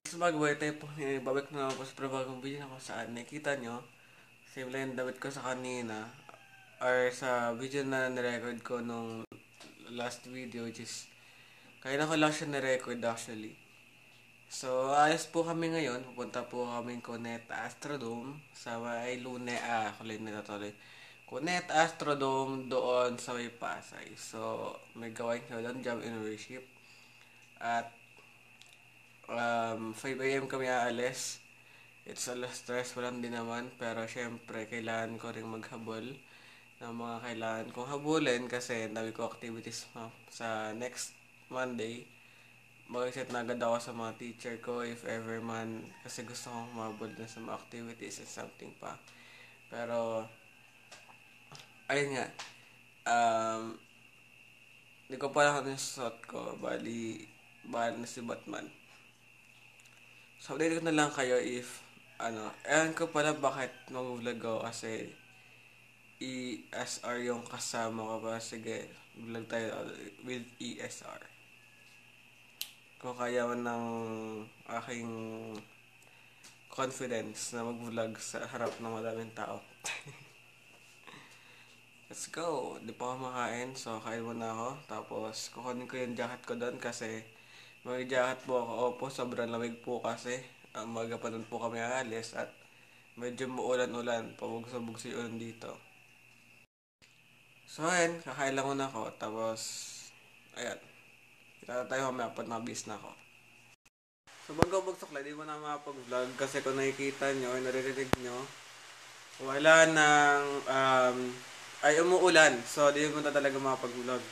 Sa bagay tayo po, babalik na ako sa bagong video na kung saan nakikita nyo, same lang yung damit ko sa kanina, or sa video na nirecord ko nung last video, which is, kaya na ko lang siya nirecord actually. So, ayos po kami ngayon, pupunta po kami Cuneta Astrodome sa may Kulay na tuloy. Cuneta Astrodome doon sa may Pasay. So, may gawain ko doon, job and worship. At 5 a.m. kami aalis. It's a lot stressful lang din naman. Pero syempre, kailangan ko rin maghabol ng mga kailangan kong habulin kasi dami ko activities sa next Monday. Mag-set na agad ako sa mga teacher ko if ever man kasi gusto kong humabol na sa mga activities and something pa. Pero, ayun nga. Um, Hindi ko pala kung yung suot ko. Bali na si Batman. So, update ko na lang kayo if, ewan ko pala bakit mag-vlog ako kasi ESR yung kasama ko pa. Sige, vlog tayo with ESR. Kung kaya man ng aking confidence na mag-vlog sa harap ng madaming tao. Let's go! Di pa ako makain, so kain muna ako. Tapos, kukunin ko yung jacket ko doon kasi may jacket po ako. Opo, sobrang lamig po kasi. Maga pa nun po kami aalis at medyo muulan-ulan. Pabugso-bugso yung ulan dito. So, ayun, kakain lang muna ako. Tapos, ayan. Kita tayo mamaya pag nabis na ako. So, bago magsuklay, di mo na makapag-vlog kasi kung nakikita nyo, naririnig nyo, wala nang, ay umuulan. So, di mo na talaga makapag-vlog.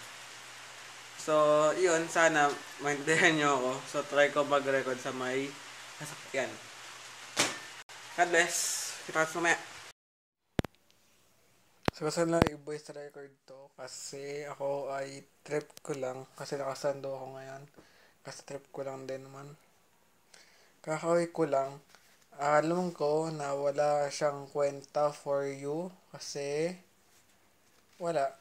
So, yun, sana maintindihan nyo ako. So, try ko mag-record sa may sasakyan. God bless. Kita ka mamaya. So, kasi lang i-voice record to kasi ako ay trip ko lang kasi nakasando ako ngayon. Kasi trip ko lang din naman. Kakaway ko lang. Alam ko na wala siyang kwenta for you kasi wala.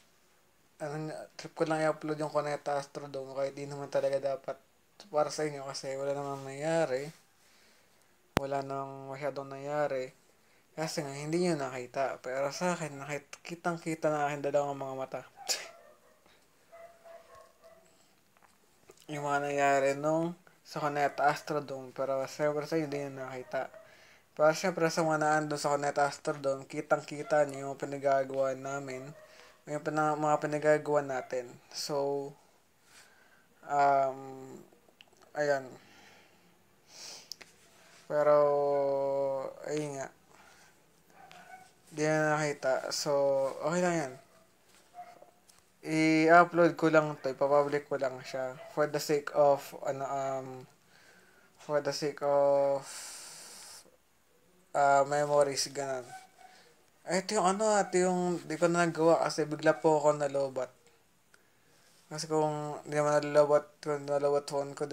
Trip ko lang i-upload yung Cuneta Astrodome kahit di naman talaga dapat para sa inyo kasi wala namang nangyari. Wala nang masyadong nangyari. Kasi nga, hindi nyo nakita. Pero sa akin, kitang-kita na akin dalawang mga mata. Yung mga nangyari nung sa Cuneta Astrodome. Pero siyempre sa inyo, hindi nyo nakita. Pero siyempre sa mga naandun sa Cuneta Astrodome, kitang-kita nyo yung pinagagawa namin. Yung mga pinagagawa natin. So, ayan. Pero, ayun nga. Hindi na nakita. So, okay lang yan. I-upload ko lang to, ipapublic ko lang siya for the sake of memories ganun. Ito yung ito yung di ko na nagawa kasi bigla po ako nalobat. Kasi kung di naman nalobat phone ko,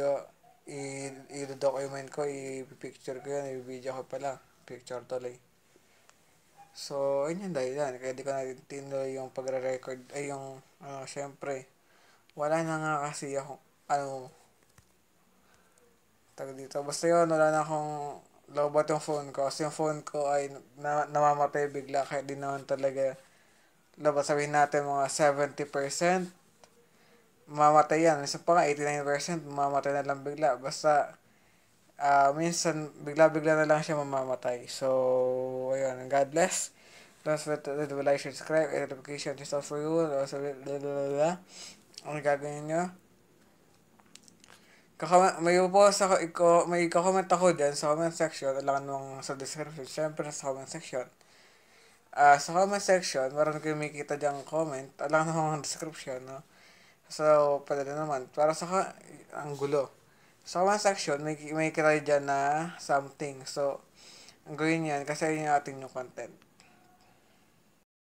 i-document ko, i-picture ko yun, i-video ko pala. Picture tuloy. So, ayun yung dahilan. Kaya di ko na tinuloy yung pagre-record. Ay, yung, syempre, wala na nga kasi ako, tag dito. Basta yun, wala na akong lowbat yung phone ko. Kasi yung phone ko ay namamatay bigla. Kaya di naman talaga, dapat sabihin natin mga 70%, mamamatay yan. Minsan pa nga, 89% mamamatay na lang bigla. Basta, minsan, bigla-bigla na lang siya mamamatay. So, ayun, God bless. Don't forget to like, share, subscribe, and notification is all for you. Also, ang gagawin nyo? May comment ako dyan sa comment section. Alam nung sa description. Siyempre sa comment section. Sa comment section, meron kayo makikita dyan comment. Alam nung description, no? So, pwede na naman. Para ang gulo. Sa comment section, may kita dyan na something. So, ang gawin yan kasi yun yung ating new content.